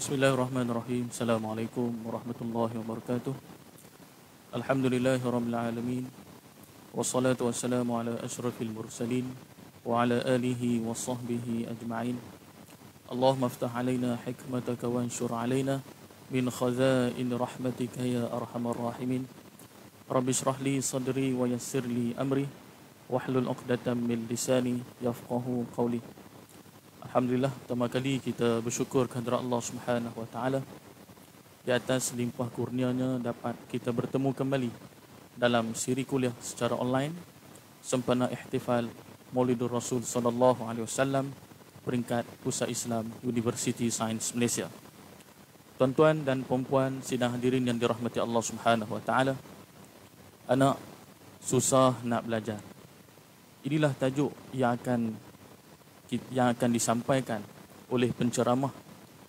Bismillahirrahmanirrahim. Assalamualaikum warahmatullahi wabarakatuh. Alhamdulillahirabbil alamin. Wassalatu wassalamu ala asyrafil mursalin wa ala alihi wa sahbihi ajma'in. Allahumma iftah alaina hikmataka wanshur alaina min khazain rahmatika ya arhamar rahimin. Rabbi shrah li sadri wa yassir li amri wahlul 'uqdatam min lisani yafqahu qawli. Alhamdulillah, pertama kali kita bersyukur kehadrat Allah Subhanahu Wa Taala di atas limpah kurnianya dapat kita bertemu kembali dalam siri kuliah secara online sempena ihtifal Maulidur Rasul sallallahu alaihi wasallam peringkat Pusat Islam Universiti Sains Malaysia. Tuan-tuan dan puan-puan sidang hadirin yang dirahmati Allah Subhanahu Wa Taala, anak susah nak belajar. Inilah tajuk yang akan disampaikan oleh penceramah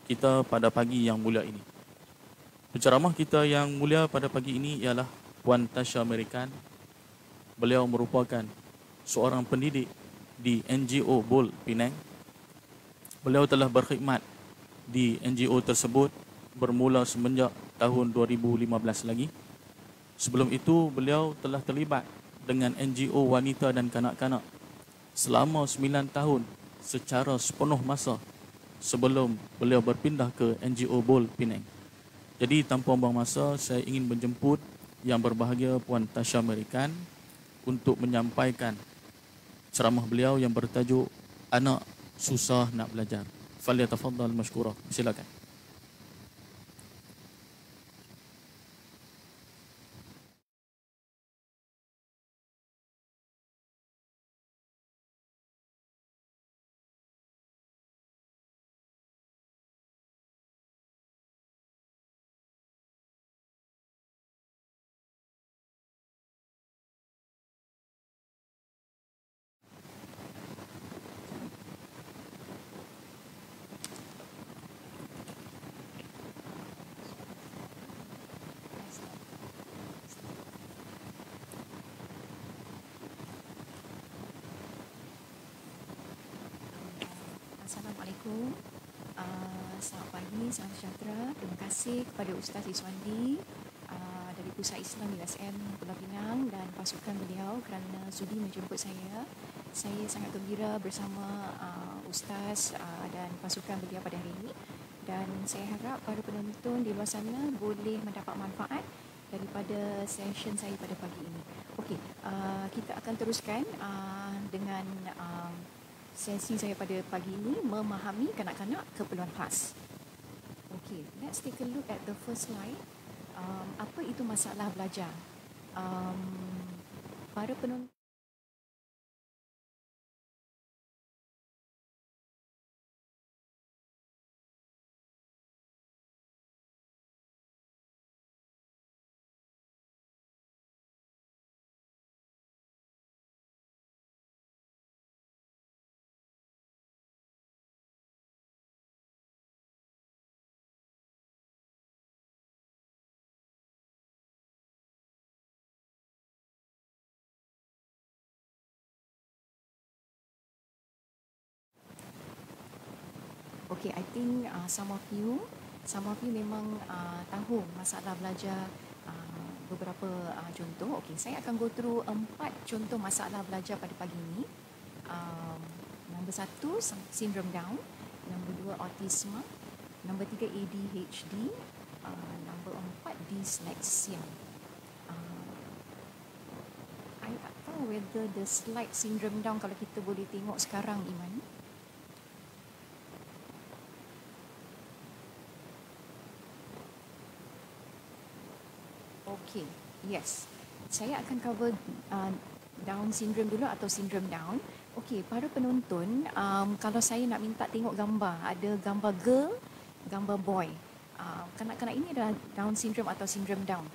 kita pada pagi yang mulia ini. Penceramah kita yang mulia pada pagi ini ialah Puan Tasha American. Beliau merupakan seorang pendidik di NGO Bol Penang. Beliau telah berkhidmat di NGO tersebut bermula semenjak tahun 2015 lagi. Sebelum itu beliau telah terlibat dengan NGO wanita dan kanak-kanak selama 9 tahun secara sepenuh masa sebelum beliau berpindah ke NGO Bol Penang. Jadi tanpa buang masa, saya ingin menjemput yang berbahagia Puan Tasha American untuk menyampaikan ceramah beliau yang bertajuk Anak Susah Nak Belajar. Falyatafaddal mashkura. Silakan. Assalamualaikum. Selamat pagi, salam sejahtera. Terima kasih kepada Ustaz Iswandi dari Pusat Islam USM Pulau Pinang dan pasukan beliau kerana sudi menjemput saya. Saya sangat gembira bersama Ustaz dan pasukan beliau pada hari ini, dan saya harap para penonton di luar sana boleh mendapat manfaat daripada session saya pada pagi ini. Okey, kita akan teruskan dengan sesi saya pada pagi ini, memahami kanak-kanak keperluan khas. Okay, let's take a look at the first slide. Apa itu masalah belajar? Para penonton okay, I think some of you memang tahu masalah belajar beberapa contoh. Okay, saya akan go through 4 contoh masalah belajar pada pagi ini. Nombor 1, sindrom Down. Nombor 2, autisma. Nombor 3, ADHD. Nombor 4, dyslexia. I tak tahu whether the slide syndrome Down kalau kita boleh tengok sekarang, Iman. Okay, yes. Saya akan cover Down syndrome dulu atau syndrome Down. Okey, para penonton, kalau saya nak minta tengok gambar, ada gambar girl, gambar boy. Kanak-kanak ini adalah Down syndrome atau syndrome Down.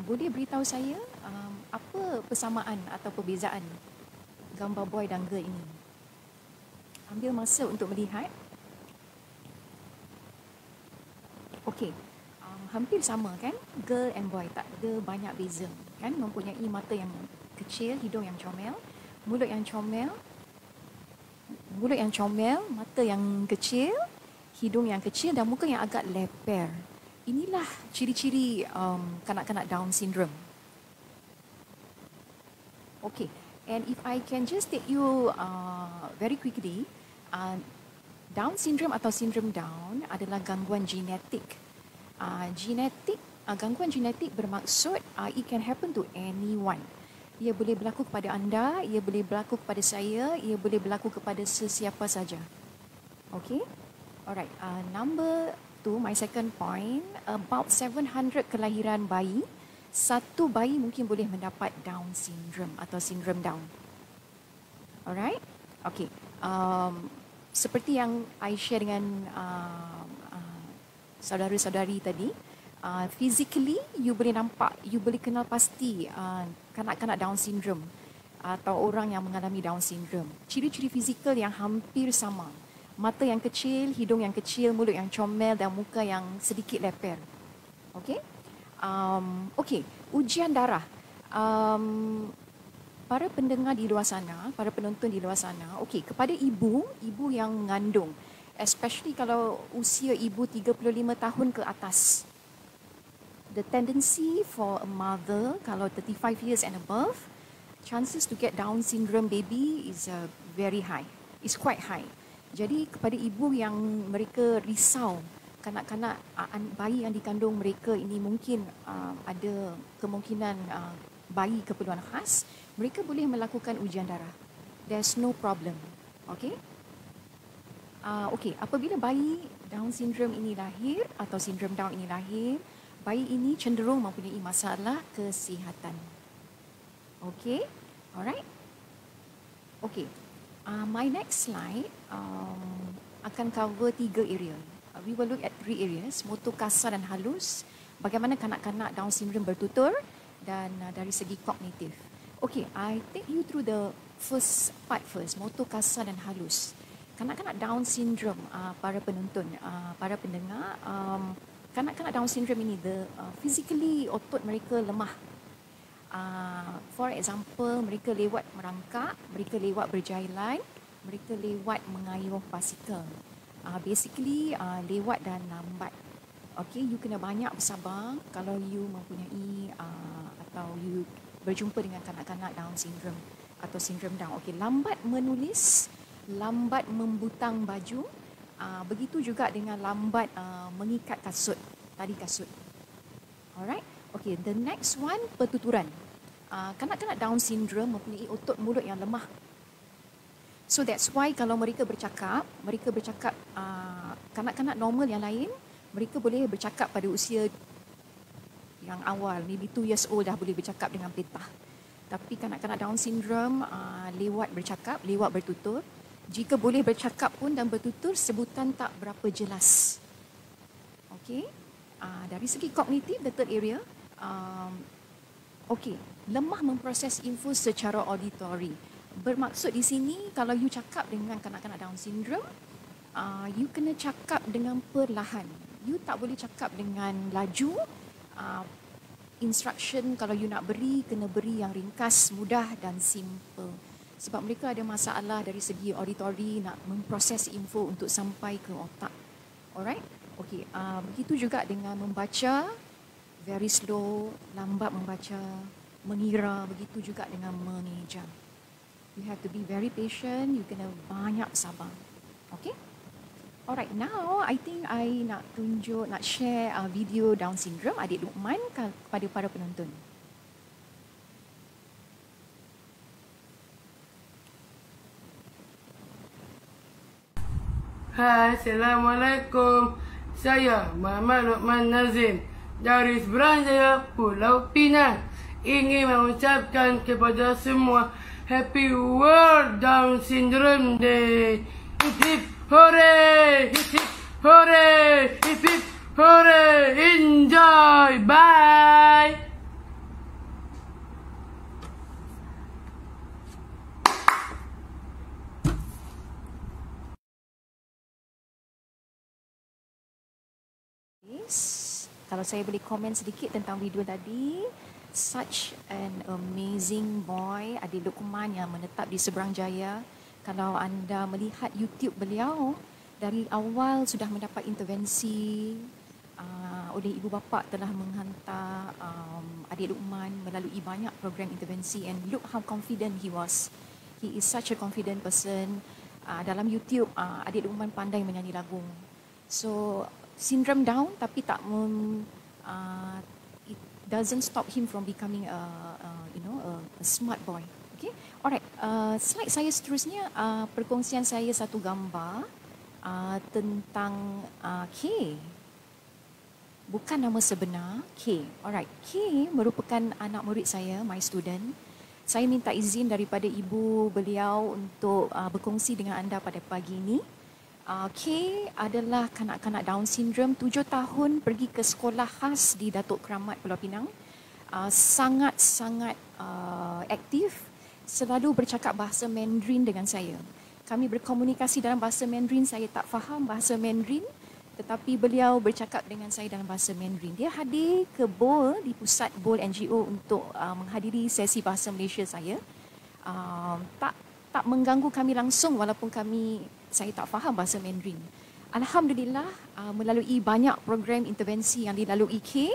Boleh beritahu saya apa persamaan atau perbezaan gambar boy dan girl ini? Ambil masa untuk melihat. Okey. Hampir sama kan, girl and boy, tak ada banyak beza kan, mempunyai mata yang kecil, hidung yang comel, mulut yang comel, mata yang kecil, hidung yang kecil dan muka yang agak leper. Inilah ciri-ciri kanak-kanak Down syndrome. Okay, and if I can just take you very quickly, Down syndrome atau sindrom Down adalah gangguan genetik. Gangguan genetik bermaksud it can happen to anyone. Ia boleh berlaku kepada anda, ia boleh berlaku kepada saya, ia boleh berlaku kepada sesiapa saja. Okay? Alright, number 2, my second point, about 700 kelahiran bayi, satu bayi mungkin boleh mendapat Down syndrome atau sindrom Down. Alright? Okay. Seperti yang I share dengan saudara-saudari tadi, physically you boleh nampak, you boleh kenal pasti kanak-kanak Down syndrome atau orang yang mengalami Down syndrome. Ciri-ciri fizikal yang hampir sama. Mata yang kecil, hidung yang kecil, mulut yang comel dan muka yang sedikit leper. Okey? Okey, ujian darah. Para pendengar di luar sana, para penonton di luar sana, okey, kepada ibu yang mengandung, especially kalau usia ibu 35 tahun ke atas. The tendency for a mother, kalau 35 years and above, chances to get Down syndrome baby is very high. It's quite high. Jadi kepada ibu yang mereka risau kanak-kanak bayi yang dikandung mereka ini mungkin ada kemungkinan bayi keperluan khas, mereka boleh melakukan ujian darah. There's no problem. Okay? Okay, apabila bayi Down syndrome ini lahir atau sindrom Down ini lahir, bayi ini cenderung mempunyai masalah kesihatan. Okay? Alright? Okay. My next slide akan cover 3 area. We will look at 3 areas, motor kasar dan halus, bagaimana kanak-kanak Down syndrome bertutur, dan dari segi kognitif. Okay, I take you through the first part first, motor kasar dan halus. Kanak-kanak Down syndrome, para penonton, para pendengar, kanak-kanak Down syndrome ini, physically otot mereka lemah. For example, mereka lewat merangkak, mereka lewat berjalan, mereka lewat mengayuh basikal. Basically, lewat dan lambat. Okay, you kena banyak bersabar kalau you mempunyai atau you berjumpa dengan kanak-kanak Down syndrome atau sindrom Down. Okay, lambat menulis, lambat membutang baju, begitu juga dengan lambat mengikat kasut, tali kasut. Alright, okay, the next one, pertuturan. Kanak-kanak Down syndrome mempunyai otot mulut yang lemah. So that's why kalau mereka bercakap, kanak-kanak normal yang lain, mereka boleh bercakap pada usia yang awal, maybe 2 years old dah boleh bercakap dengan petah. Tapi kanak-kanak Down syndrome lewat bercakap, lewat bertutur. Jika boleh bercakap pun dan bertutur, sebutan tak berapa jelas. Okay, dari segi kognitif, the third area, okay, lemah memproses info secara auditory. Bermaksud di sini, kalau you cakap dengan kanak-kanak Down syndrome, you kena cakap dengan perlahan. You tak boleh cakap dengan laju. Instruction kalau you nak beri, kena beri yang ringkas, mudah dan simple. Sebab mereka ada masalah dari segi auditory, nak memproses info untuk sampai ke otak. Alright? Okay, begitu juga dengan membaca, very slow, lambat membaca, mengira, begitu juga dengan mengeja. You have to be very patient, you kena banyak sabar. Okay? Alright, now I think I nak share video Down syndrome adik Luqman kepada para penonton. Hai, Assalamualaikum. Saya Muhammad Luqman Nazim dari Seberang Pulau Pinang. Ingin mengucapkan kepada semua Happy World Down Syndrome Day. Hip hip hooray! Hip hip hooray! Hip hip hooray! Enjoy! Bye! Kalau saya boleh komen sedikit tentang video tadi, such an amazing boy, adik Luqman yang menetap di Seberang Jaya. Kalau anda melihat YouTube beliau, Dari awal sudah mendapat intervensi oleh ibu bapa, telah menghantar adik Luqman melalui banyak program intervensi, and look how confident he was. He is such a confident person. Dalam YouTube, adik Luqman pandai menyanyi lagu. So syndrome Down, tapi it doesn't stop him from becoming a smart boy. Okay, alright. Slide saya seterusnya, perkongsian saya satu gambar tentang K. Bukan nama sebenar, K. Alright, K merupakan anak murid saya, my student. Saya minta izin daripada ibu beliau untuk berkongsi dengan anda pada pagi ini. K adalah kanak-kanak Down syndrome, 7 tahun, pergi ke sekolah khas di Datuk Keramat, Pulau Pinang. Sangat-sangat aktif, selalu bercakap bahasa Mandarin dengan saya. Kami berkomunikasi dalam bahasa Mandarin, saya tak faham bahasa Mandarin, tetapi beliau bercakap dengan saya dalam bahasa Mandarin. Dia hadir ke BOL, di pusat BOL NGO untuk menghadiri sesi bahasa Malaysia saya. Tak mengganggu kami langsung walaupun saya tak faham bahasa Mandarin. Alhamdulillah, melalui banyak program intervensi yang dilalui K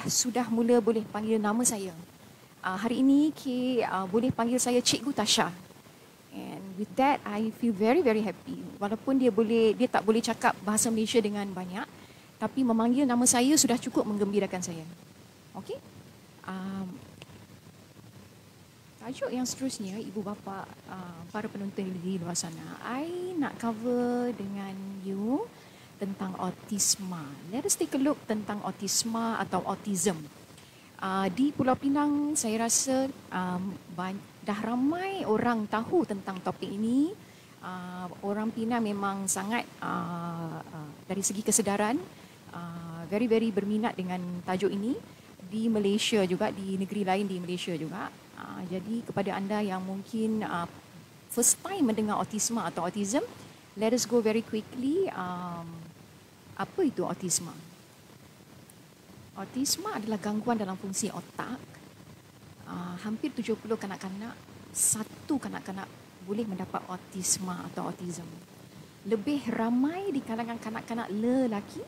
sudah mula boleh panggil nama saya. Hari ini K boleh panggil saya Cikgu Tasha. And with that, I feel very, very happy. Walaupun dia tak boleh cakap bahasa Malaysia dengan banyak, tapi memanggil nama saya sudah cukup menggembirakan saya. Okey? Tajuk yang seterusnya, ibu bapa, para penonton di luar sana, I nak cover dengan you tentang autisma. Let us take a look tentang autisma atau autism. Di Pulau Pinang, saya rasa dah ramai orang tahu tentang topik ini. Orang Pinang memang sangat dari segi kesedaran very berminat dengan tajuk ini. Di Malaysia juga, di negeri lain di Malaysia juga. Jadi kepada anda yang mungkin first time mendengar autisma atau autism, let us go very quickly. Apa itu autisma? Autisma adalah gangguan dalam fungsi otak. Hampir 70 kanak-kanak, satu kanak-kanak boleh mendapat autisma atau autism. Lebih ramai di kalangan kanak-kanak lelaki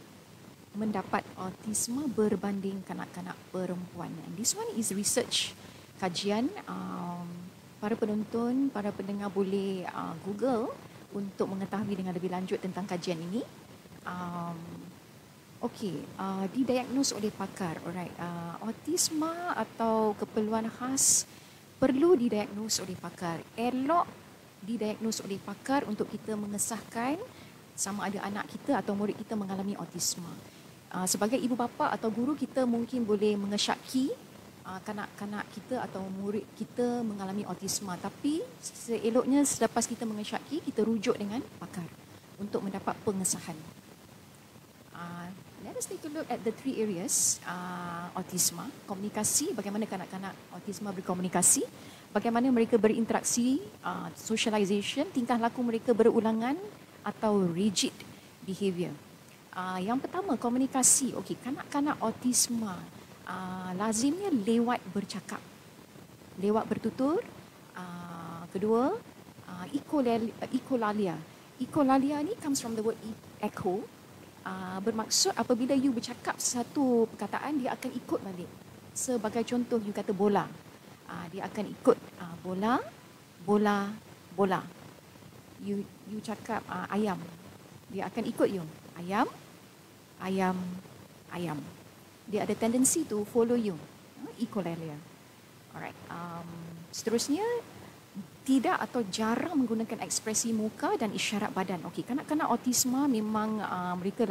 mendapat autisma berbanding kanak-kanak perempuan. And this one is research, kajian. Para penonton, para pendengar boleh Google untuk mengetahui dengan lebih lanjut tentang kajian ini. Didiagnos oleh pakar. Alright, autisma atau keperluan khas perlu didiagnos oleh pakar. Elok didiagnos oleh pakar untuk kita mengesahkan sama ada anak kita atau murid kita mengalami autisma. Sebagai ibu bapa atau guru, kita mungkin boleh mengesyaki kanak-kanak kita atau murid kita mengalami autisma, tapi seeloknya selepas kita mengesyaki, kita rujuk dengan pakar untuk mendapat pengesahan. Let us take a look at the 3 areas autisma. Komunikasi, bagaimana kanak-kanak autisma berkomunikasi, bagaimana mereka berinteraksi, socialization, tingkah laku mereka berulangan atau rigid behavior. Yang pertama, komunikasi. Okey, kanak-kanak autisma lazimnya lewat bercakap, lewat bertutur. Kedua, echolalia. Echolalia ni comes from the word echo. Bermaksud apabila you bercakap satu perkataan, dia akan ikut balik. Sebagai contoh, you kata bola, dia akan ikut bola, bola, bola. You cakap ayam, dia akan ikut you. Ayam, ayam, ayam. Dia ada tendency to follow you. Echolalia. Alright. Seterusnya, tidak atau jarang menggunakan ekspresi muka dan isyarat badan. Okey, kanak-kanak autisma memang mereka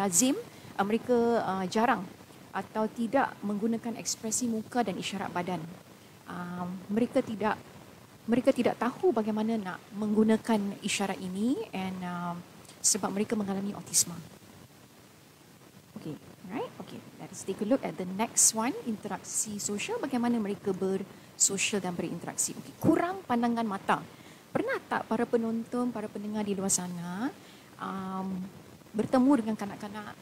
jarang atau tidak menggunakan ekspresi muka dan isyarat badan. Mereka tidak tahu bagaimana nak menggunakan isyarat ini, and sebab mereka mengalami autisma. Okey, right? Okey, let's take a look at the next one, interaksi sosial. Bagaimana mereka bersosial dan berinteraksi. Okay. Kurang pandangan mata. Pernah tak para penonton, para pendengar di luar sana bertemu dengan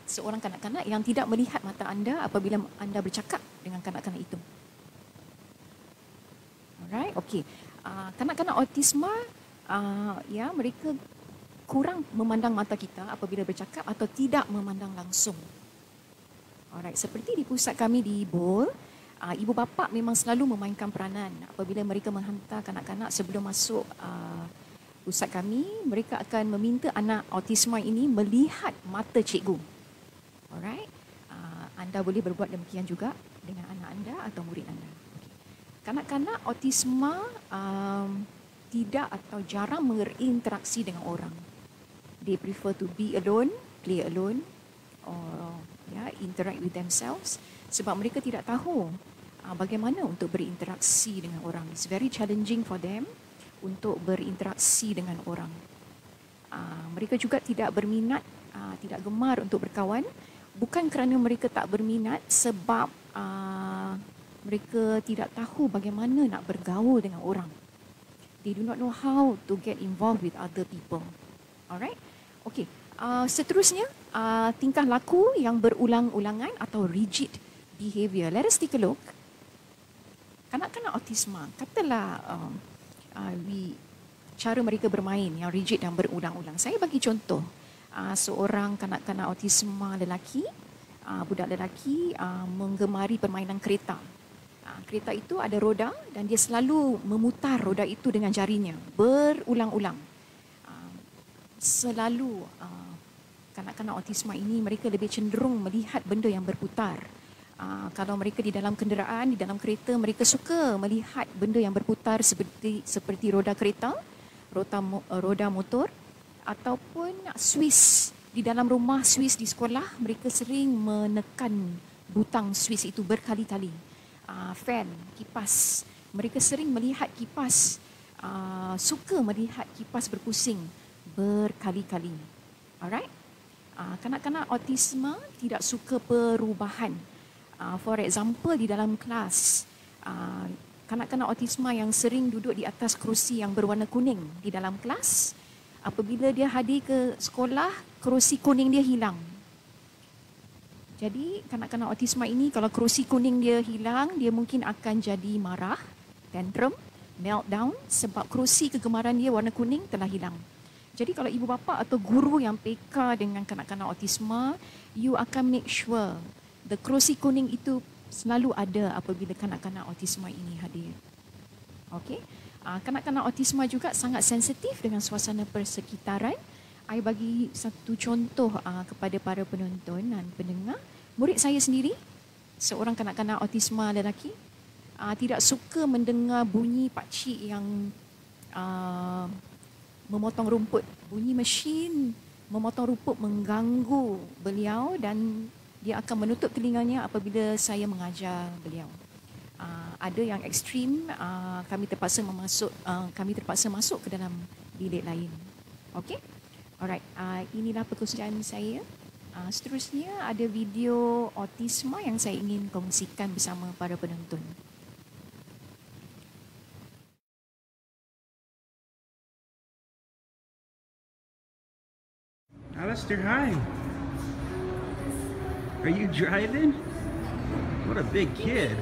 seorang kanak-kanak yang tidak melihat mata anda apabila anda bercakap dengan kanak-kanak itu? Alright, okey. Kanak-kanak autisma, mereka kurang memandang mata kita apabila bercakap atau tidak memandang langsung. Alright, seperti di pusat kami di Bol, ibu bapa memang selalu memainkan peranan apabila mereka menghantar kanak-kanak sebelum masuk pusat kami, mereka akan meminta anak autisma ini melihat mata cikgu. Alright, anda boleh berbuat demikian juga dengan anak anda atau murid anda. Kanak-kanak autisma tidak atau jarang berinteraksi dengan orang. They prefer to be alone, play alone, or interact with themselves sebab mereka tidak tahu bagaimana untuk berinteraksi dengan orang. It's very challenging for them untuk berinteraksi dengan orang. Mereka juga tidak berminat, tidak gemar untuk berkawan, bukan kerana mereka tak berminat sebab mereka tidak tahu bagaimana nak bergaul dengan orang. They do not know how to get involved with other people. Alright? Okay. Seterusnya, tingkah laku yang berulang-ulangan atau rigid behavior. Let us take a look. Kanak-kanak autisma, katalah cara mereka bermain yang rigid dan berulang-ulang. Saya bagi contoh, seorang kanak-kanak autisma lelaki, budak lelaki menggemari permainan kereta. Kereta itu ada roda dan dia selalu memutar roda itu dengan jarinya berulang-ulang. Selalu kanak-kanak autisma ini mereka lebih cenderung melihat benda yang berputar. Kalau mereka di dalam kenderaan, di dalam kereta, mereka suka melihat benda yang berputar seperti roda kereta, roda motor ataupun Swiss. Di dalam rumah Swiss di sekolah, mereka sering menekan butang Swiss itu berkali-kali. Fan, kipas. Mereka sering melihat kipas, suka melihat kipas berpusing berkali-kali. Alright? Kanak-kanak autisma tidak suka perubahan. For example, di dalam kelas, kanak-kanak autisma yang sering duduk di atas kerusi yang berwarna kuning di dalam kelas, apabila dia hadir ke sekolah, kerusi kuning dia hilang. Jadi, kanak-kanak autisma ini kalau kerusi kuning dia hilang, dia mungkin akan jadi marah, tantrum, meltdown sebab kerusi kegemaran dia warna kuning telah hilang. Jadi kalau ibu bapa atau guru yang peka dengan kanak-kanak autisma, you akan make sure the kerusi kuning itu selalu ada apabila kanak-kanak autisma ini hadir. Okey. Kanak-kanak autisma juga sangat sensitif dengan suasana persekitaran. I bagi satu contoh kepada para penonton dan pendengar. Murid saya sendiri, seorang kanak-kanak autisma lelaki, tidak suka mendengar bunyi pakcik yang memotong rumput. Bunyi mesin memotong rumput mengganggu beliau dan dia akan menutup telinganya apabila saya mengajar beliau. Ada yang ekstrim, kami terpaksa masuk ke dalam bilik lain. Okey? Alright, inilah perkongsian saya. Seterusnya ada video autisma yang saya ingin kongsikan bersama para penonton. Alistair, hi. Are you driving? What a big kid.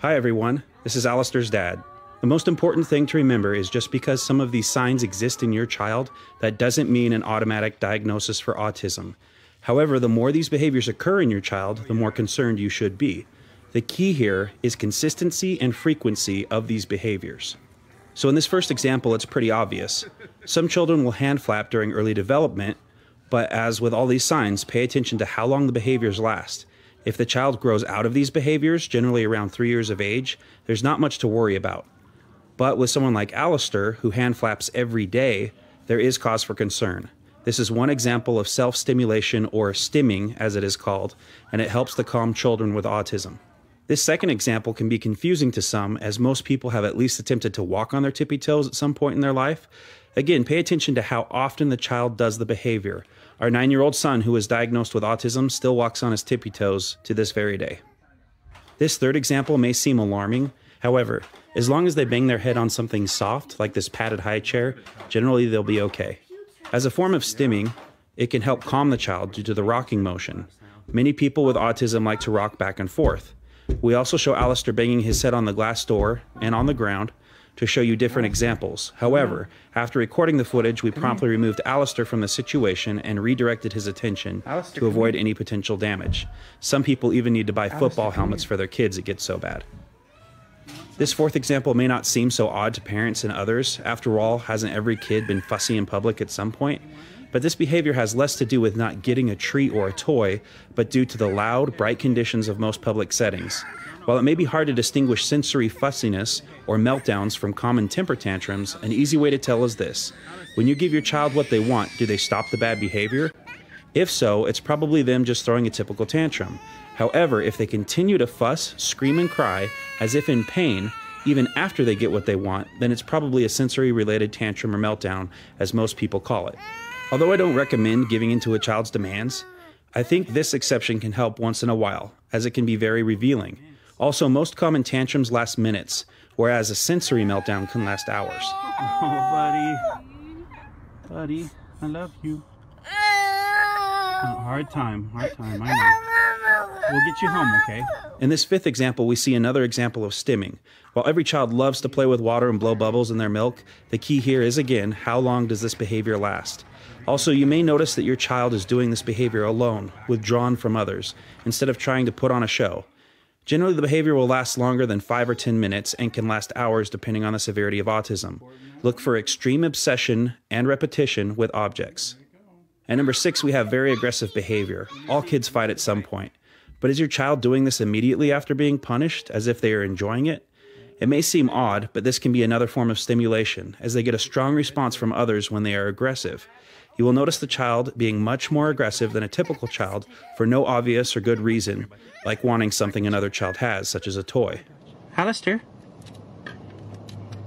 Hi everyone, this is Alistair's dad. The most important thing to remember is just because some of these signs exist in your child, that doesn't mean an automatic diagnosis for autism. However, the more these behaviors occur in your child, the more concerned you should be. The key here is consistency and frequency of these behaviors. So in this first example, it's pretty obvious. Some children will hand flap during early development, but as with all these signs, pay attention to how long the behaviors last. If the child grows out of these behaviors, generally around 3 years of age, there's not much to worry about. But with someone like Alistair, who hand flaps every day, there is cause for concern. This is one example of self-stimulation, or stimming as it is called, and it helps to calm children with autism. This second example can be confusing to some, as most people have at least attempted to walk on their tippy toes at some point in their life. Again, pay attention to how often the child does the behavior. Our 9-year-old son, who was diagnosed with autism, still walks on his tippy toes to this very day. This third example may seem alarming. However, as long as they bang their head on something soft, like this padded high chair, generally they'll be okay. As a form of stimming, it can help calm the child due to the rocking motion. Many people with autism like to rock back and forth. We also show Alistair banging his head on the glass door and on the ground, which is a sign that he is stimming. This third example may seem alarming. However, as long as they bang their head on something soft, like this padded high chair, generally they'll be okay. As a form of stimming, it can help calm the child due to the rocking motion. Many people with autism like to rock back and forth. to show you different examples. However, after recording the footage, we promptly removed Alistair from the situation and redirected his attention to avoid any potential damage. Some people even need to buy football helmets for their kids, it gets so bad. This fourth example may not seem so odd to parents and others. After all, hasn't every kid been fussy in public at some point? But this behavior has less to do with not getting a treat or a toy, but due to the loud, bright conditions of most public settings. While it may be hard to distinguish sensory fussiness or meltdowns from common temper tantrums, an easy way to tell is this. When you give your child what they want, do they stop the bad behavior? If so, it's probably them just throwing a typical tantrum. However, if they continue to fuss, scream, and cry, as if in pain, even after they get what they want, then it's probably a sensory-related tantrum or meltdown, as most people call it. Although I don't recommend giving into a child's demands, I think this exception can help once in a while, as it can be very revealing. Also, most common tantrums last minutes, whereas a sensory meltdown can last hours. Oh, buddy. Buddy, I love you. Hard time, I know. We'll get you home, okay? In this fifth example, we see another example of stimming. While every child loves to play with water and blow bubbles in their milk, the key here is, again, how long does this behavior last? Also, you may notice that your child is doing this behavior alone, withdrawn from others, instead of trying to put on a show. Generally, the behavior will last longer than 5 or 10 minutes and can last hours depending on the severity of autism. Look for extreme obsession and repetition with objects. At number 6, we have very aggressive behavior. All kids fight at some point. But is your child doing this immediately after being punished, as if they are enjoying it? It may seem odd, but this can be another form of stimulation, as they get a strong response from others when they are aggressive. You will notice the child being much more aggressive than a typical child for no obvious or good reason, like wanting something another child has, such as a toy. Alistair,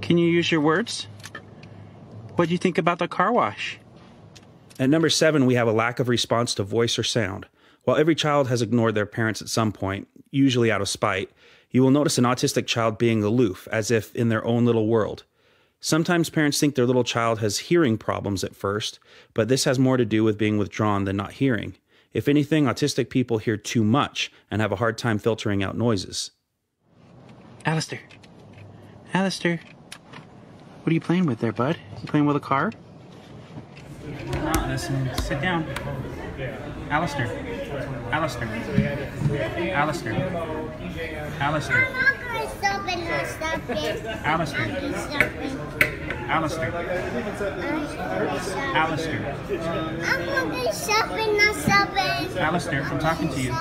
can you use your words? What do you think about the car wash? At number 7, we have a lack of response to voice or sound. While every child has ignored their parents at some point, usually out of spite, you will notice an autistic child being aloof, as if in their own little world. Sometimes parents think their little child has hearing problems at first, but this has more to do with being withdrawn than not hearing. If anything, autistic people hear too much and have a hard time filtering out noises. Alistair. Alistair. What are you playing with there, bud? You playing with a car? Listen, sit down. Alistair. Alistair. Alistair. Alistair. I'm not going to stop it, not stop it. Alistair. I'm not stopping. Alistair. Alistair. I'm not going to stop it, not stopping. Alistair, I'm talking to you.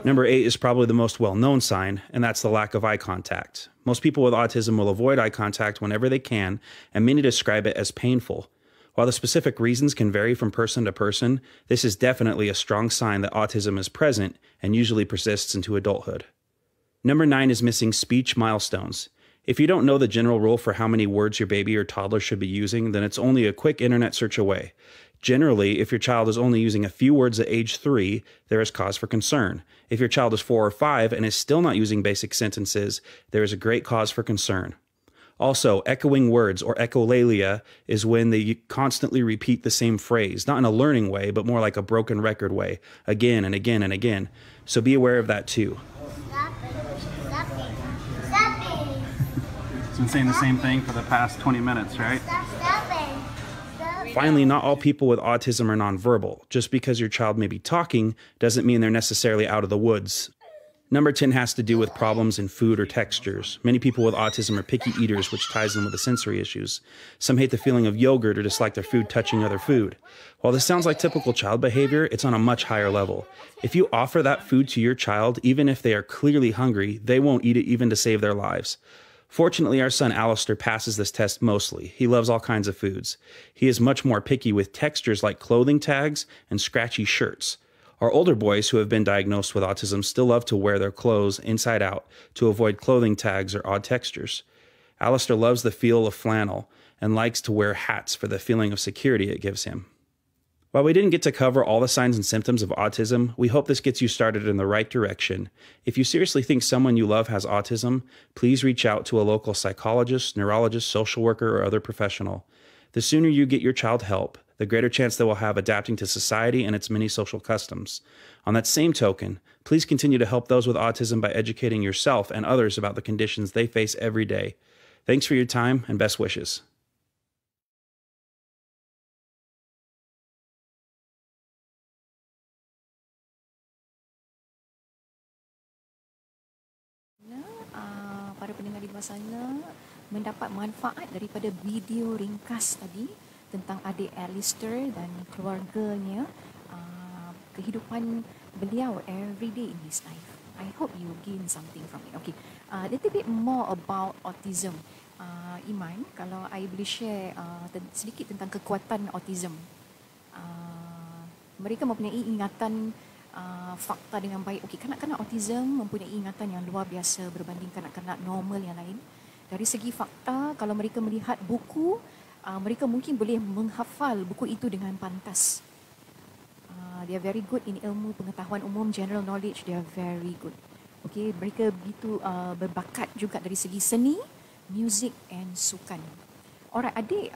Number 8 is probably the most well-known sign, and that's the lack of eye contact. Most people with autism will avoid eye contact whenever they can, and many describe it as painful. While the specific reasons can vary from person to person, this is definitely a strong sign that autism is present and usually persists into adulthood. Number 9 is missing speech milestones. If you don't know the general rule for how many words your baby or toddler should be using, then it's only a quick internet search away. Generally, if your child is only using a few words at age 3, there is cause for concern. If your child is 4 or 5 and is still not using basic sentences, there is a great cause for concern. Also, echoing words, or echolalia, is when they constantly repeat the same phrase, not in a learning way, but more like a broken record way, again and again and again. So be aware of that too. It's been saying the same thing for the past 20 minutes, right? Finally, not all people with autism are nonverbal. Just because your child may be talking doesn't mean they're necessarily out of the woods. Number 10 has to do with problems in food or textures. Many people with autism are picky eaters, which ties in with the sensory issues. Some hate the feeling of yogurt or dislike their food touching other food. While this sounds like typical child behavior, it's on a much higher level. If you offer that food to your child, even if they are clearly hungry, they won't eat it even to save their lives. Fortunately, our son Alistair passes this test mostly. He loves all kinds of foods. He is much more picky with textures like clothing tags and scratchy shirts. Our older boys who have been diagnosed with autism still love to wear their clothes inside out to avoid clothing tags or odd textures. Alistair loves the feel of flannel and likes to wear hats for the feeling of security it gives him. While we didn't get to cover all the signs and symptoms of autism, we hope this gets you started in the right direction. If you seriously think someone you love has autism, please reach out to a local psychologist, neurologist, social worker, or other professional. The sooner you get your child help, the greater chance they will have adapting to society and its many social customs. On that same token, please continue to help those with autism by educating yourself and others about the conditions they face every day. Thanks for your time and best wishes. Para pendengar di luar sana mendapat manfaat daripada video ringkas tadi tentang adik Alistair dan keluarganya, kehidupan beliau everyday in his life. I hope you gain something from it. Okay, little bit more about autism. Iman, kalau I boleh share sedikit tentang kekuatan autism. Mereka mempunyai ingatan fakta dengan baik. Okey, kanak-kanak autism mempunyai ingatan yang luar biasa berbanding kanak-kanak normal yang lain. Dari segi fakta, kalau mereka melihat buku, mereka mungkin boleh menghafal buku itu dengan pantas. They are very good in ilmu pengetahuan umum, general knowledge. They are very good. Okey, mereka begitu berbakat juga dari segi seni, music and sukan. Alright, adik,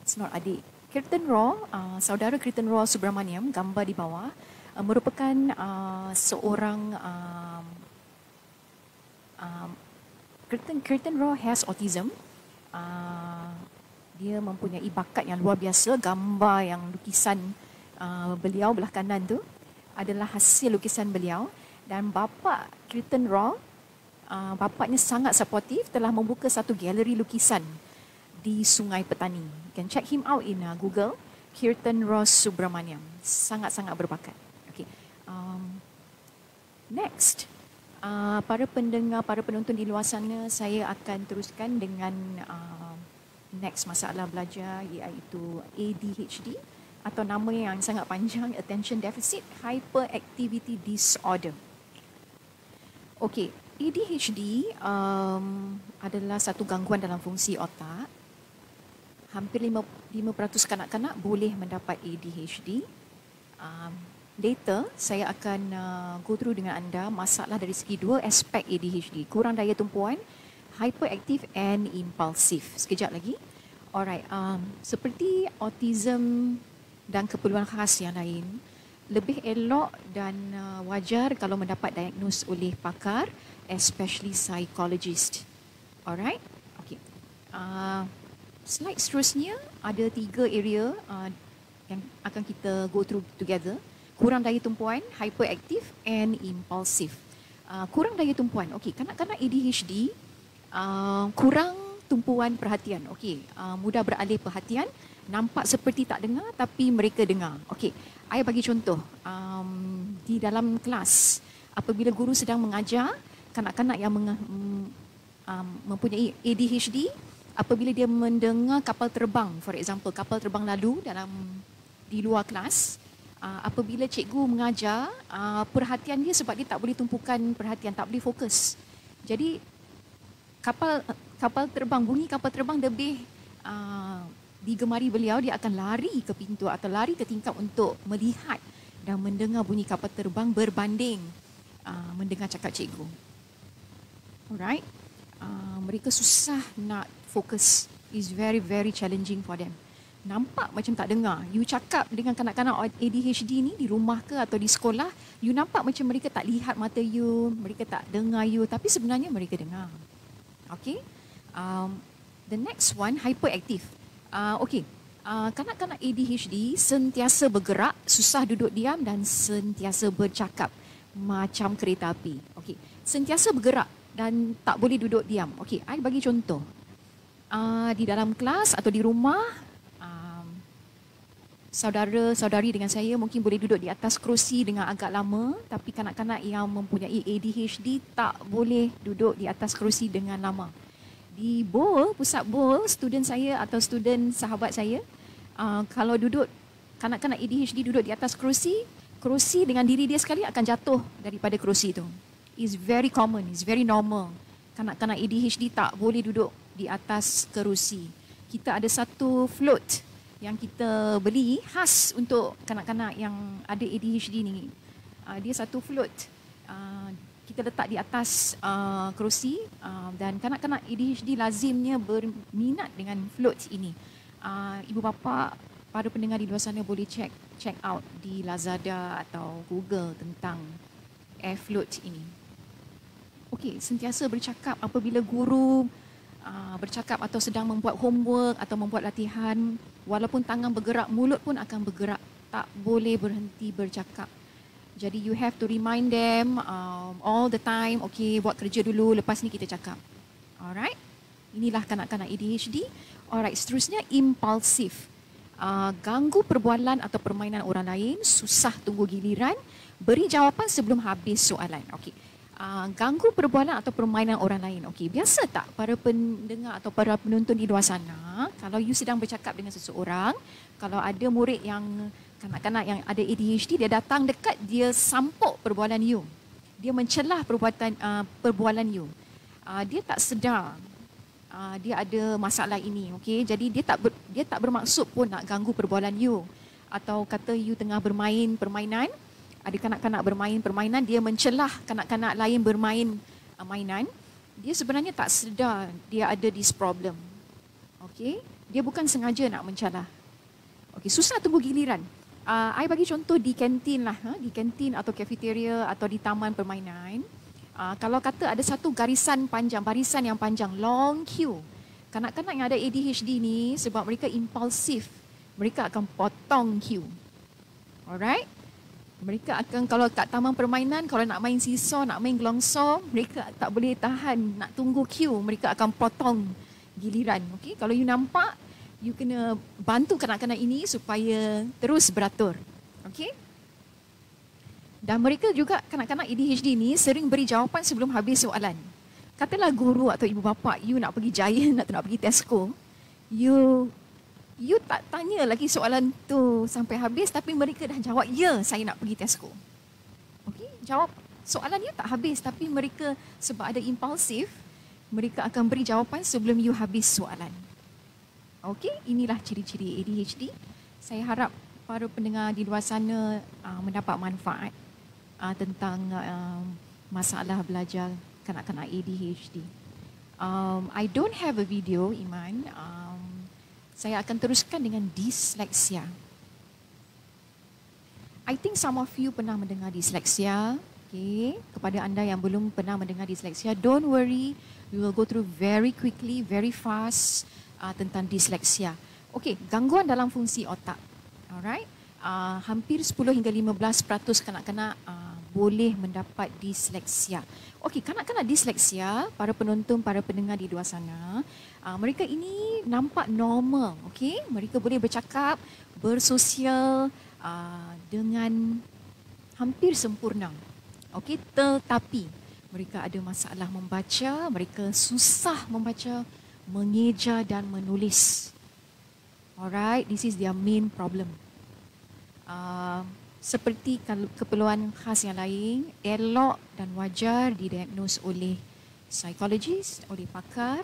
it's not adik. Kirtan Raw, saudara Kirtan Raw Subramaniam, gambar di bawah, merupakan seorang Kirtan Raw has autism. Dia mempunyai bakat yang luar biasa. Gambar yang lukisan beliau belah kanan tu adalah hasil lukisan beliau. Dan bapa Kirtan Raw, bapaknya sangat supportive, telah membuka satu galeri lukisan di Sungai Petani. You can check him out in Google. Kirtan Raw Subramaniam, sangat-sangat berbakat. Next, para pendengar, para penonton di luar sana, saya akan teruskan dengan next masalah belajar, iaitu ADHD atau nama yang sangat panjang, Attention Deficit Hyperactivity Disorder. Okey, ADHD adalah satu gangguan dalam fungsi otak. Hampir 5% kanak-kanak boleh mendapat ADHD. Later, saya akan go through dengan anda masalah dari segi dua aspek ADHD. Kurang daya tumpuan, hyperactive and impulsive. Sekejap lagi. Alright, seperti autism dan keperluan khas yang lain, lebih elok dan wajar kalau mendapat diagnos oleh pakar, especially psychologist. Alright, okay. Slide seterusnya ada 3 area yang akan kita go through together. Kurang daya tumpuan, hyperactive and impulsive. Kurang daya tumpuan. Okey, kanak-kanak ADHD kurang tumpuan perhatian. Okey, mudah beralih perhatian, nampak seperti tak dengar tapi mereka dengar. Okey, saya bagi contoh. Di dalam kelas, apabila guru sedang mengajar, kanak-kanak yang mempunyai ADHD, apabila dia mendengar kapal terbang, for example, kapal terbang lalu di luar kelas, apabila cikgu mengajar, perhatian dia sebab dia tak boleh tumpukan perhatian, tak boleh fokus. Jadi kapal terbang, bunyi kapal terbang lebih digemari beliau, dia akan lari ke pintu atau lari ke tingkap untuk melihat dan mendengar bunyi kapal terbang berbanding mendengar cakap cikgu. Alright, mereka susah nak fokus. Is very very challenging for them. Nampak macam tak dengar. You cakap dengan kanak-kanak ADHD ni di rumah ke atau di sekolah, you nampak macam mereka tak lihat mata you, mereka tak dengar you, tapi sebenarnya mereka dengar. Okay. The next one, hyperactive. Okay. Kanak-kanak ADHD sentiasa bergerak, susah duduk diam dan sentiasa bercakap macam kereta api. Okay. Sentiasa bergerak dan tak boleh duduk diam. Okay. I bagi contoh. Di dalam kelas atau di rumah, saudara-saudari dengan saya mungkin boleh duduk di atas kerusi dengan agak lama, tapi kanak-kanak yang mempunyai ADHD tak boleh duduk di atas kerusi dengan lama. Di bowl, pusat bowl, student saya atau student sahabat saya, kalau duduk, kanak-kanak ADHD duduk di atas kerusi dengan diri dia sekali akan jatuh daripada kerusi itu. It's very common, it's very normal. Kanak-kanak ADHD tak boleh duduk di atas kerusi. Kita ada satu float yang kita beli khas untuk kanak-kanak yang ada ADHD ni. Dia satu float. Kita letak di atas kerusi dan kanak-kanak ADHD lazimnya berminat dengan float ini. Ibu bapa, para pendengar di luar sana boleh check out di Lazada atau Google tentang air float ini. Okey, sentiasa bercakap apabila guru bercakap atau sedang membuat homework atau membuat latihan, walaupun tangan bergerak, mulut pun akan bergerak. Tak boleh berhenti bercakap. Jadi you have to remind them all the time, okay, buat kerja dulu, lepas ni kita cakap. Alright? Inilah kanak-kanak ADHD. Alright, seterusnya impulsif. Ganggu perbualan atau permainan orang lain, susah tunggu giliran, beri jawapan sebelum habis soalan. Okay. Ganggu perbualan atau permainan orang lain. Okey, biasa tak para pendengar atau para penonton di luar sana, kalau you sedang bercakap dengan seseorang, kalau ada murid yang kanak-kanak yang ada ADHD, dia datang dekat, dia sampuk perbualan you. Dia mencelah perbualan you. Dia tak sedar dia ada masalah ini, okey. Jadi dia tak bermaksud pun nak ganggu perbualan you. Atau kata you tengah bermain permainan, ada kanak-kanak bermain permainan, dia mencelah kanak-kanak lain bermain mainan, dia sebenarnya tak sedar dia ada this problem. Okey, dia bukan sengaja nak mencelah. Okey, susah tunggu giliran. I bagi contoh di kantin lah, di kantin atau cafeteria atau di taman permainan. Kalau kata ada satu barisan yang panjang, long queue. Kanak-kanak yang ada ADHD ni, sebab mereka impulsif, mereka akan potong queue. Alright? Mereka akan, kalau kat taman permainan, kalau nak main seesaw, nak main gelongsor, mereka tak boleh tahan nak tunggu queue, mereka akan potong giliran. Okay? Kalau you nampak, you kena bantu kanak-kanak ini supaya terus beratur. Okay? Dan mereka juga, kanak-kanak ADHD ni sering beri jawapan sebelum habis soalan. Katalah guru atau ibu bapa you nak pergi Giant atau nak pergi Tesco, you tak tanya lagi soalan tu sampai habis, tapi mereka dah jawab, ya, saya nak pergi Tesco. Okey, jawab soalan you tak habis, tapi mereka sebab ada impulsif, mereka akan beri jawapan sebelum you habis soalan. Okey, inilah ciri-ciri ADHD. Saya harap para pendengar di luar sana mendapat manfaat tentang masalah belajar kanak-kanak ADHD. I don't have a video, Iman. Saya akan teruskan dengan disleksia. I think some of you pernah mendengar disleksia. Okay. Kepada anda yang belum pernah mendengar disleksia, don't worry. We will go through very quickly, very fast tentang disleksia. Okay, gangguan dalam fungsi otak. Alright. Hampir 10 hingga 15% kanak-kanak boleh mendapat disleksia. Okey, kanak-kanak disleksia, para penonton, para pendengar di luar sana, mereka ini nampak normal, okey? Mereka boleh bercakap, bersosial dengan hampir sempurna. Okey, tetapi mereka ada masalah membaca, mereka susah membaca, mengeja dan menulis. Alright, this is their main problem. Seperti keperluan khas yang lain, elok dan wajar didiagnos oleh psikologis, oleh pakar.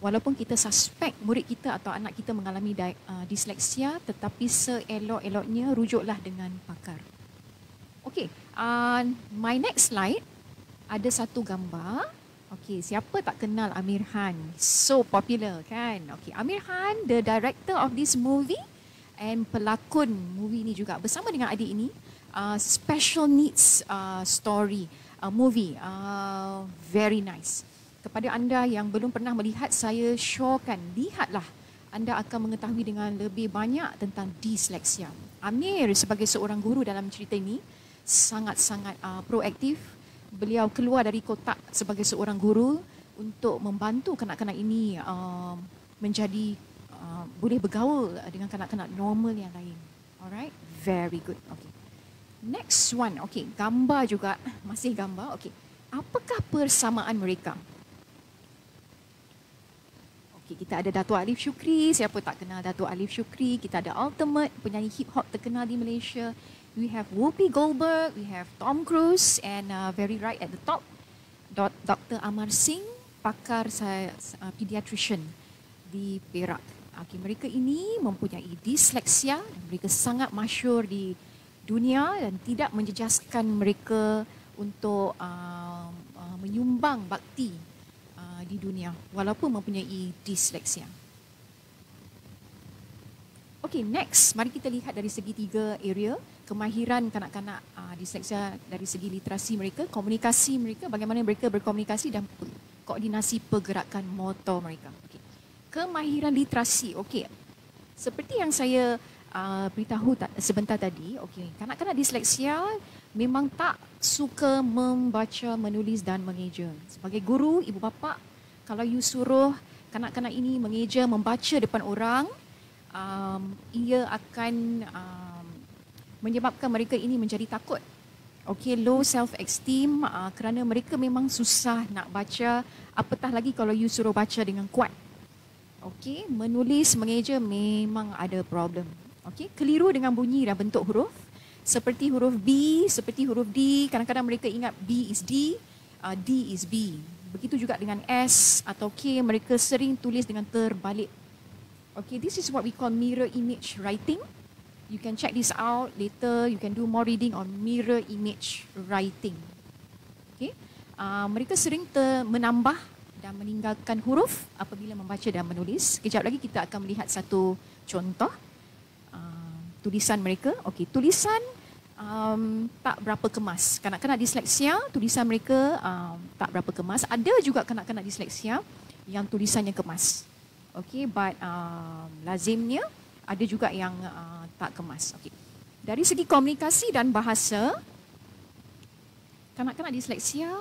Walaupun kita suspek murid kita atau anak kita mengalami disleksia, tetapi seelok-eloknya rujuklah dengan pakar. Okey, my next slide ada satu gambar. Okey, siapa tak kenal Amir Khan? So popular kan? Okey, Amir Khan, the director of this movie, and pelakon movie ni juga bersama dengan adik ini, special needs story movie, very nice. Kepada anda yang belum pernah melihat, saya syorkan, lihatlah, anda akan mengetahui dengan lebih banyak tentang disleksia. Amir sebagai seorang guru dalam cerita ini sangat-sangat proaktif. Beliau keluar dari kotak sebagai seorang guru untuk membantu kanak-kanak ini menjadi boleh bergaul dengan kanak-kanak normal yang lain. Alright, very good. Okay. Next one. Okay, gambar juga, masih gambar. Okay, apakah persamaan mereka? Okay, kita ada Dato' Alif Shukri. Siapa tak kenal Dato' Alif Shukri? Kita ada Ultimate, penyanyi hip hop terkenal di Malaysia. We have Whoopi Goldberg, we have Tom Cruise, and very right at the top, Dr. Amar Singh, pakar pediatrician di Perak. Okay, mereka ini mempunyai disleksia dan mereka sangat masyhur di dunia dan tidak menjejaskan mereka untuk menyumbang bakti di dunia walaupun mempunyai disleksia. Okay, next, mari kita lihat dari segi 3 area kemahiran kanak-kanak disleksia dari segi literasi mereka, komunikasi mereka, bagaimana mereka berkomunikasi dan koordinasi pergerakan motor mereka. Okay. kemahiran literasi. Okey. Seperti yang saya beritahu sebentar tadi, okey, kanak-kanak disleksia memang tak suka membaca, menulis dan mengeja. Sebagai guru, ibu bapa, kalau you suruh kanak-kanak ini mengeja, membaca depan orang, ia akan menyebabkan mereka ini menjadi takut. Okey, low self-esteem kerana mereka memang susah nak baca, apatah lagi kalau you suruh baca dengan kuat. Okey, menulis, mengeja memang ada problem. Okey, keliru dengan bunyi dan bentuk huruf. Seperti huruf B, seperti huruf D, kadang-kadang mereka ingat B is D, D is B. Begitu juga dengan S atau K, mereka sering tulis dengan terbalik. Okay, this is what we call mirror image writing. You can check this out later. You can do more reading on mirror image writing. Okay, mereka sering menambah dan meninggalkan huruf apabila membaca dan menulis. Kejap lagi kita akan melihat satu contoh tulisan mereka. Okey, tulisan tak berapa kemas. Kanak-kanak disleksia, tulisan mereka tak berapa kemas. Ada juga kanak-kanak disleksia yang tulisannya kemas. Okey, but lazimnya ada juga yang tak kemas. Okey. Dari segi komunikasi dan bahasa, kanak-kanak disleksia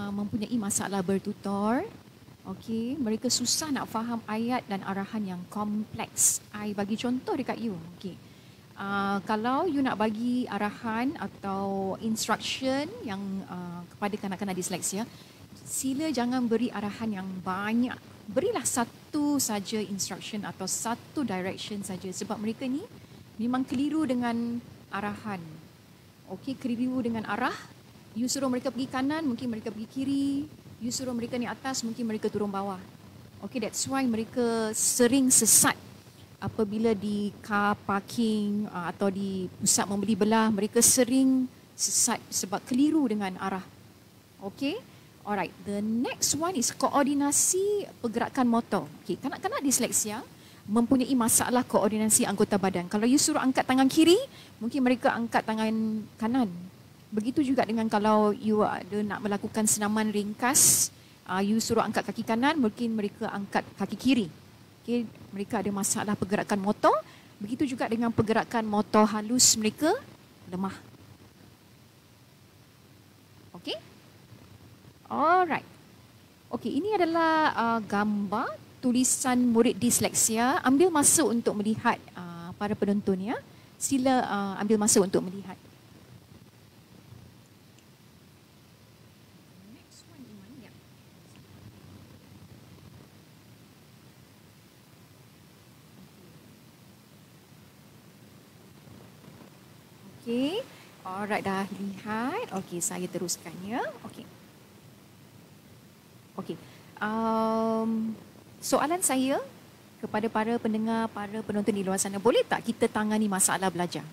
mempunyai masalah bertutur. Okey, mereka susah nak faham ayat dan arahan yang kompleks. I bagi contoh dekat you. Okey. Kalau you nak bagi arahan atau instruction yang kepada kanak-kanak disleksia, sila jangan beri arahan yang banyak. Berilah satu saja instruction atau satu direction saja, sebab mereka ni memang keliru dengan arahan. Okey, keliru dengan arah. You suruh mereka pergi kanan, mungkin mereka pergi kiri. You suruh mereka ni atas, mungkin mereka turun bawah. Okay, that's why mereka sering sesat apabila di car parking atau di pusat membeli belah. Mereka sering sesat sebab keliru dengan arah. Okay, alright. The next one is koordinasi pergerakan motor. Okay, kanak-kanak disleksia mempunyai masalah koordinasi anggota badan. Kalau you suruh angkat tangan kiri, mungkin mereka angkat tangan kanan. Begitu juga dengan kalau you ada nak melakukan senaman ringkas, you suruh angkat kaki kanan, mungkin mereka angkat kaki kiri. Okay, mereka ada masalah pergerakan motor. Begitu juga dengan pergerakan motor halus mereka lemah. Okay? Alright. Okay, ini adalah gambar tulisan murid disleksia. Ambil masa untuk melihat para penonton ya. Sila ambil masa untuk melihat. Okey, alright, dah lihat. Okey, saya teruskan ya. Okey. Okey. Soalan saya kepada para pendengar, para penonton di luar sana, boleh tak kita tangani masalah belajar?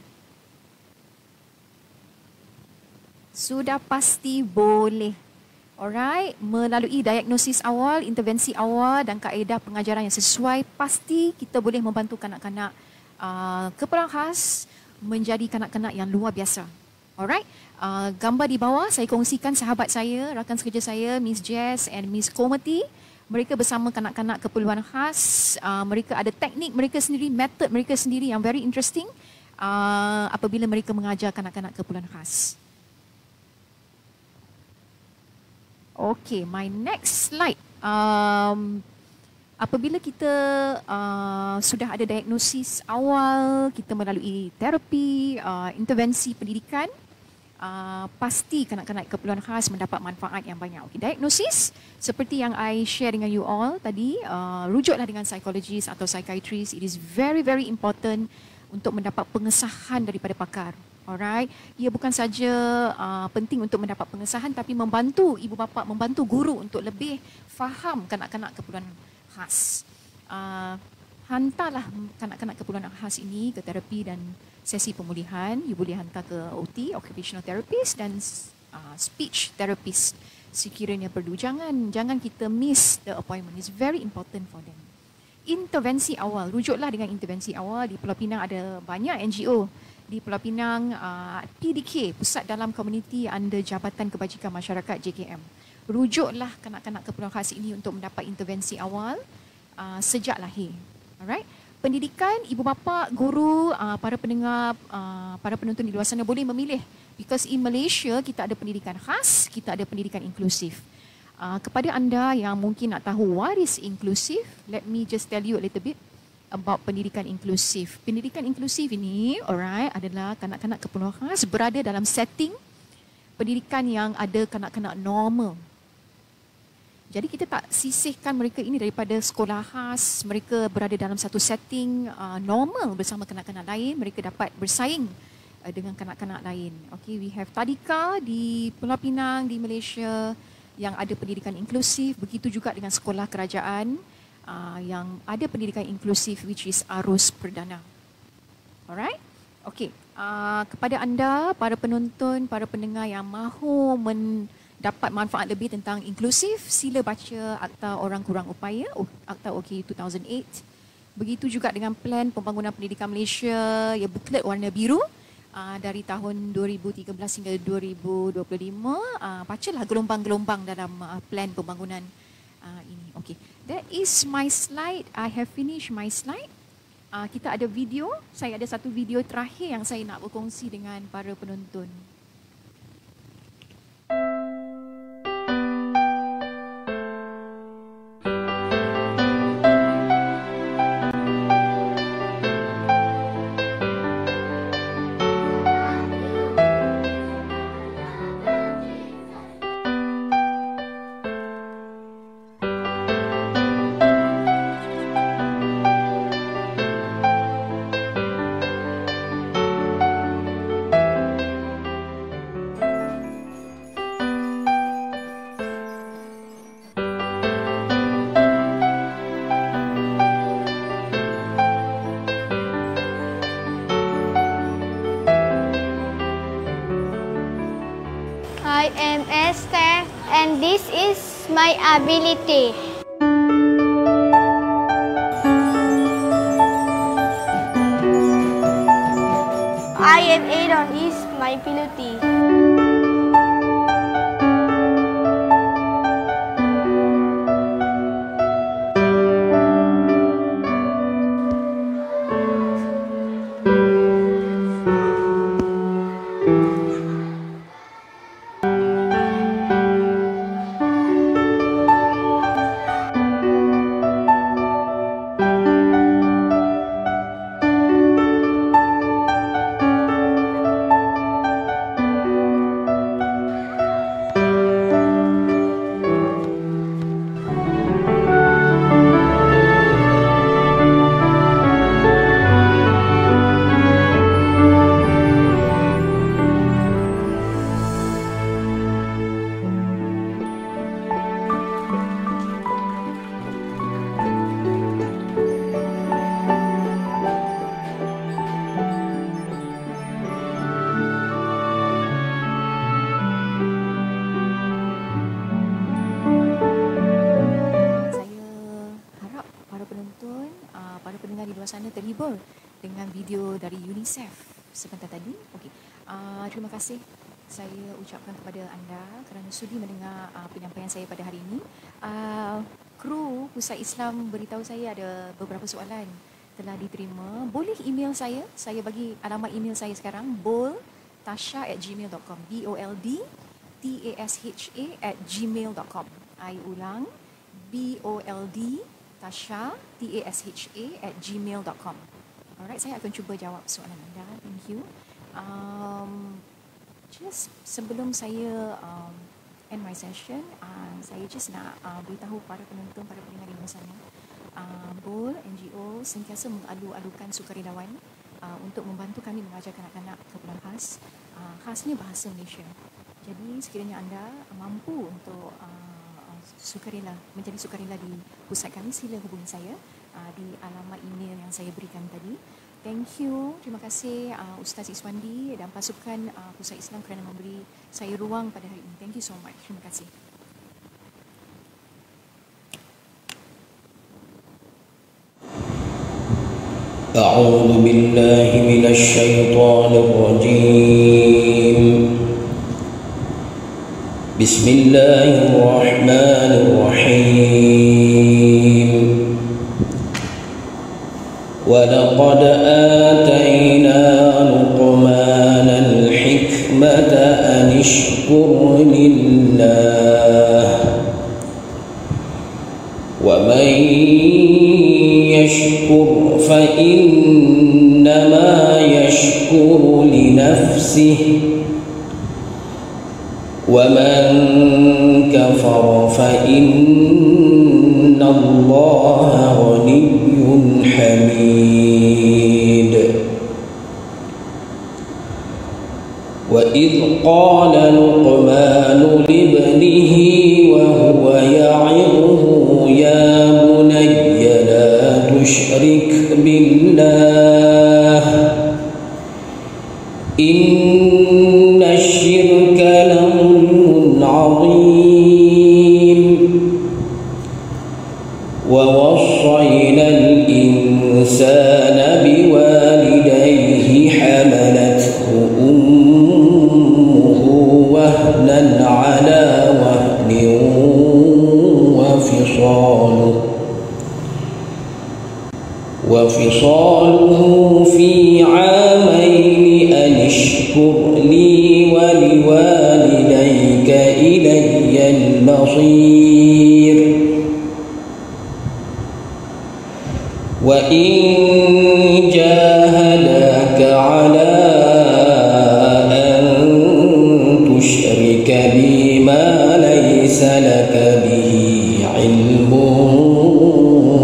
Sudah pasti boleh. Alright, melalui diagnosis awal, intervensi awal dan kaedah pengajaran yang sesuai, pasti kita boleh membantu kanak-kanak keperluan khas menjadi kanak-kanak yang luar biasa. Alright, gambar di bawah saya kongsikan sahabat saya, rakan sekerja saya, Miss Jess and Miss Komati. Mereka bersama kanak-kanak keperluan khas. Mereka ada teknik mereka sendiri, method mereka sendiri yang very interesting apabila mereka mengajar kanak-kanak keperluan khas. Okay, my next slide. Apabila kita sudah ada diagnosis awal, kita melalui terapi, intervensi pendidikan, pasti kanak-kanak keperluan khas mendapat manfaat yang banyak. Okay, diagnosis seperti yang I share dengan you all tadi, rujuklah dengan psikologis atau psychiatrist. It is very very important untuk mendapat pengesahan daripada pakar. Alright, ia bukan saja penting untuk mendapat pengesahan, tapi membantu ibu bapa, membantu guru untuk lebih faham kanak-kanak keperluan khas. Hantarlah kanak-kanak keperluan khas ini ke terapi dan sesi pemulihan. You boleh hantar ke OT, occupational therapist, dan speech therapist sekiranya perlu. Jangan kita miss the appointment. It's very important for them. Intervensi awal, rujuklah dengan intervensi awal. Di Pulau Pinang ada banyak NGO. Di Pulau Pinang, PDK, Pusat Dalam Komuniti under Jabatan Kebajikan Masyarakat JKM. Rujuklah kanak-kanak keperluan khas ini untuk mendapat intervensi awal. sejak lahir. Alright. Pendidikan, ibu bapa, guru, para pendengar, para penonton di luar sana boleh memilih. Because in Malaysia, kita ada pendidikan khas, kita ada pendidikan inklusif. Kepada anda yang mungkin nak tahu what is inklusif, let me just tell you a little bit about pendidikan inklusif. Pendidikan inklusif ini, alright, adalah kanak-kanak keperluan khas berada dalam setting pendidikan yang ada kanak-kanak normal. Jadi kita tak sisihkan mereka ini daripada sekolah khas, mereka berada dalam satu setting normal bersama kanak-kanak lain, mereka dapat bersaing dengan kanak-kanak lain. Okay, we have Tadika di Pulau Pinang di Malaysia yang ada pendidikan inklusif, begitu juga dengan sekolah kerajaan yang ada pendidikan inklusif which is Arus Perdana. Alright? Okay, kepada anda, para penonton, para pendengar yang mahu dapat manfaat lebih tentang inklusif, sila baca Akta Orang Kurang Upaya, Akta OK 2008. Begitu juga dengan Plan Pembangunan Pendidikan Malaysia, ya booklet warna biru dari tahun 2013 hingga 2025. Bacalah gelombang-gelombang dalam plan pembangunan ini. Okay, that is my slide. I have finished my slide. Kita ada video, saya ada satu video terakhir yang saya nak berkongsi dengan para penonton. I am Esther and this is my ability. I am Aaron is my ability. Sana terhibur dengan video dari UNICEF sebentar tadi. Okey, terima kasih saya ucapkan kepada anda kerana sudi mendengar penyampaian saya pada hari ini. Kru Pusat Islam beritahu saya ada beberapa soalan telah diterima. Boleh email saya bagi alamat email saya sekarang, boldtasha@gmail.com, boldtasha@gmail.com. I ulang, boldtasha@gmail.com. Alright, saya akan cuba jawab soalan anda. Thank you. Just sebelum saya end my session, saya just nak beritahu para penonton, para pendengar di luar sana, BOL NGO sentiasa mengalu-alukan sukarelawan untuk membantu kami mengajar kanak-kanak keperluan khas, khasnya bahasa Malaysia. Jadi sekiranya anda mampu untuk sukarela, menjadi sukarela di pusat kami, sila hubungi saya di alamat email yang saya berikan tadi. Thank you, terima kasih Ustaz Iswandi dan pasukan Pusat Islam kerana memberi saya ruang pada hari ini. Thank you so much, terima kasih. أعوذ بالله من الشيطان الرجيم بسم الله الرحمن الرحيم ولقد آتينا لقمان الحكمة أن اشكر لله ومن يشكر فإنما يشكر لنفسه ومن كفر فإن الله غني حميد وإذ قال لقمان لابنه وهو يعظه يا بني لا تشرك بالله إن الشرك لظلم عظيم ووصينا الإنسان بوالديه حملته أمه وهنا على وهن وفصاله في عامين أن اشكر لي ولوالديك إلي المصير وإن جاهداك على أن تشرك بي ما ليس لك به علم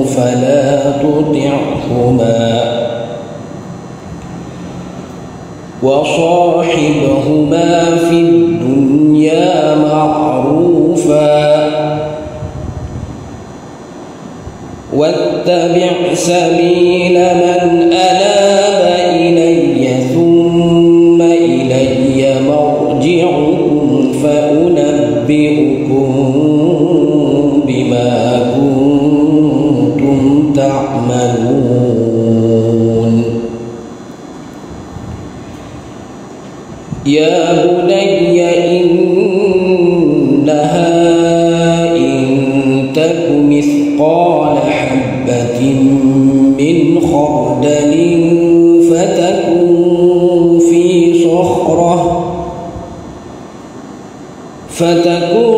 فلا تطعهما وصاحبهما في الدنيا معروفا واتبع سبيل من أناب إلي ثم إلي مرجعكم فأنبئكم بما كنتم تعملون يا بني إنها إن تك مثقال حبة من خردل فتكن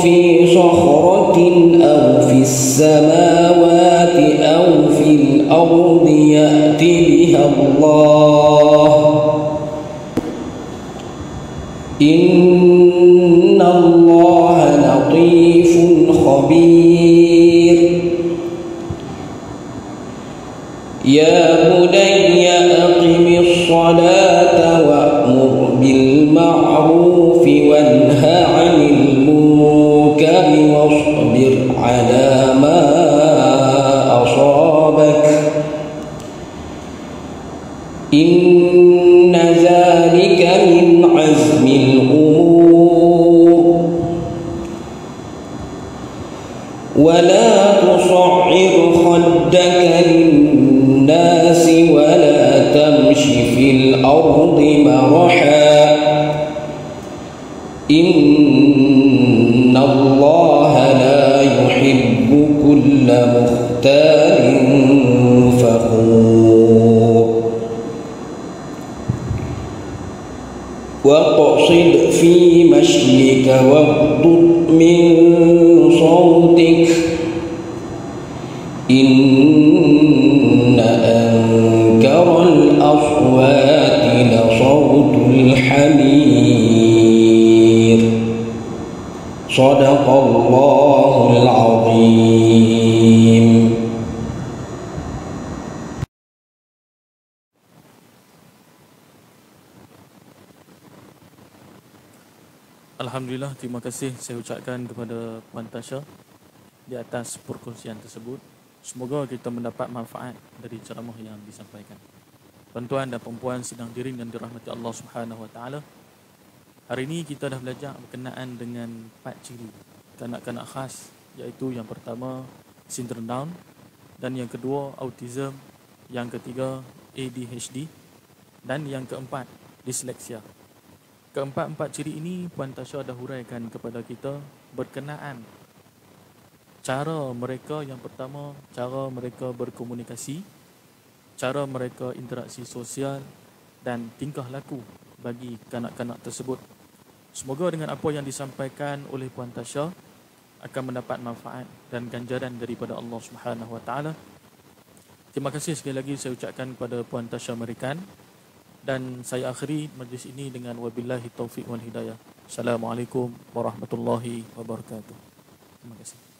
في صخرة أو في السماوات أو في الأرض يأت بها الله إن الله لطيف خبير يا بني أقم الصلاة وأمر بالمعروف وانه عن المنكر واصبر على ما أصابك إن ذلك من عزم الأمور ولا تصعر خدك للناس ولا تمش في الأرض مرحا إن الله لا يحب كل مختال فخور واقصد في مشيك واغضض من صوتك إن أنكر الأصوات لصوت الحمير صدق الله العظيم. Alhamdulillah, terima kasih saya ucapkan kepada Puan Tasha di atas perkongsian tersebut. Semoga kita mendapat manfaat dari ceramah yang disampaikan. Tuan-tuan dan perempuan sidang hadirin yang dirahmati Allah Subhanahu Wa Taala. Hari ini kita dah belajar berkenaan dengan 4 ciri kanak-kanak khas, iaitu yang pertama syndrome Down, dan yang kedua autism, yang ketiga ADHD, dan yang keempat disleksia. Keempat-empat ciri ini Puan Tasha dah huraikan kepada kita berkenaan cara mereka yang pertama, cara mereka berkomunikasi, cara mereka interaksi sosial dan tingkah laku bagi kanak-kanak tersebut. Semoga dengan apa yang disampaikan oleh Puan Tasha akan mendapat manfaat dan ganjaran daripada Allah Subhanahu Wa Taala. Terima kasih sekali lagi saya ucapkan kepada Puan Tasha Merican, dan saya akhiri majlis ini dengan wabillahi taufiq wal hidayah. Assalamualaikum warahmatullahi wabarakatuh. Terima kasih.